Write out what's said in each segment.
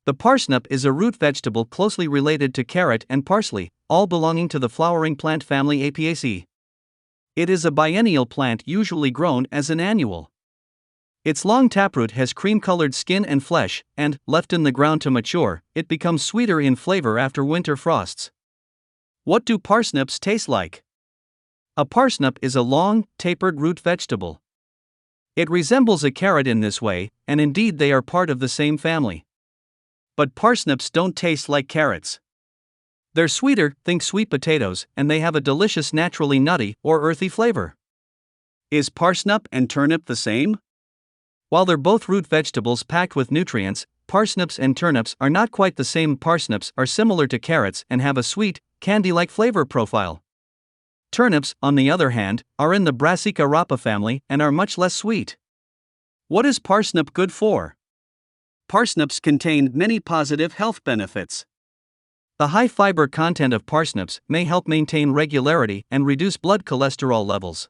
The parsnip is a root vegetable closely related to carrot and parsley, all belonging to the flowering plant family Apiaceae. It is a biennial plant usually grown as an annual. Its long taproot has cream-colored skin and flesh, and, left in the ground to mature, it becomes sweeter in flavor after winter frosts. What do parsnips taste like? A parsnip is a long, tapered root vegetable. It resembles a carrot in this way, and indeed they are part of the same family. But parsnips don't taste like carrots. They're sweeter, think sweet potatoes, and they have a delicious naturally nutty or earthy flavor. Is parsnip and turnip the same? While they're both root vegetables packed with nutrients, parsnips and turnips are not quite the same. Parsnips are similar to carrots and have a sweet, candy-like flavor profile. Turnips, on the other hand, are in the Brassica rapa family and are much less sweet. What is parsnip good for? Parsnips contain many positive health benefits. The high fiber content of parsnips may help maintain regularity and reduce blood cholesterol levels.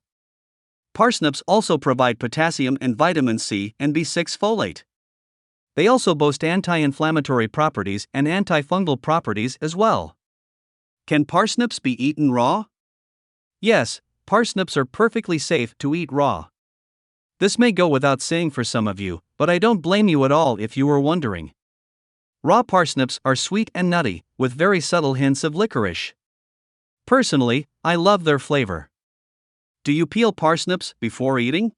Parsnips also provide potassium and vitamin C and B6 folate. They also boast anti-inflammatory properties and antifungal properties as well. Can parsnips be eaten raw? Yes, parsnips are perfectly safe to eat raw. This may go without saying for some of you, but I don't blame you at all if you were wondering. Raw parsnips are sweet and nutty, with very subtle hints of licorice. Personally, I love their flavor. Do you peel parsnips before eating?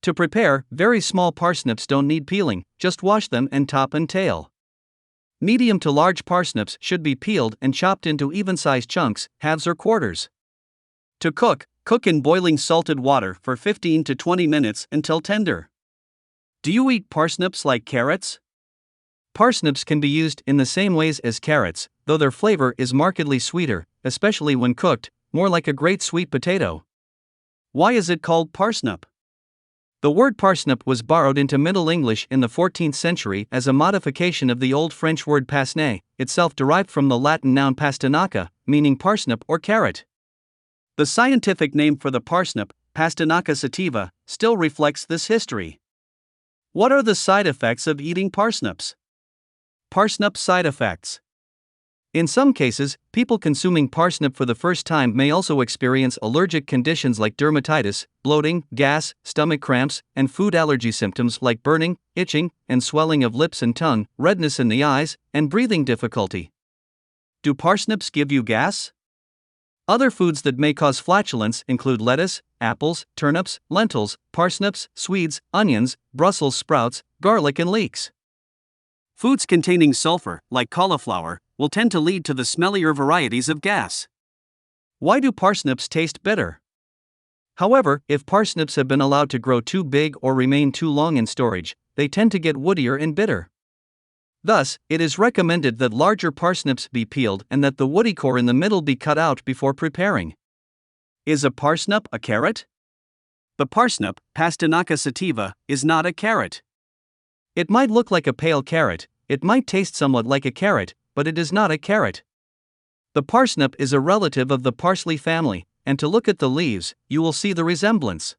To prepare, very small parsnips don't need peeling, just wash them and top and tail. Medium to large parsnips should be peeled and chopped into even-sized chunks, halves or quarters. To cook, cook in boiling salted water for 15 to 20 minutes until tender. Do you eat parsnips like carrots? Parsnips can be used in the same ways as carrots, though their flavor is markedly sweeter, especially when cooked, more like a great sweet potato. Why is it called parsnip? The word parsnip was borrowed into Middle English in the 14th century as a modification of the Old French word parsnip, itself derived from the Latin noun pastinaca, meaning parsnip or carrot. The scientific name for the parsnip, Pastinaca sativa, still reflects this history. What are the side effects of eating parsnips? Parsnip side effects. In some cases, people consuming parsnip for the first time may also experience allergic conditions like dermatitis, bloating, gas, stomach cramps, and food allergy symptoms like burning, itching, and swelling of lips and tongue, redness in the eyes, and breathing difficulty. Do parsnips give you gas? Other foods that may cause flatulence include lettuce, apples, turnips, lentils, parsnips, swedes, onions, Brussels sprouts, garlic, and leeks. Foods containing sulfur, like cauliflower, will tend to lead to the smellier varieties of gas. Why do parsnips taste bitter? However, if parsnips have been allowed to grow too big or remain too long in storage, they tend to get woodier and bitter. Thus, it is recommended that larger parsnips be peeled and that the woody core in the middle be cut out before preparing. Is a parsnip a carrot? The parsnip, Pastinaca sativa, is not a carrot. It might look like a pale carrot, it might taste somewhat like a carrot, but it is not a carrot. The parsnip is a relative of the parsley family, and to look at the leaves, you will see the resemblance.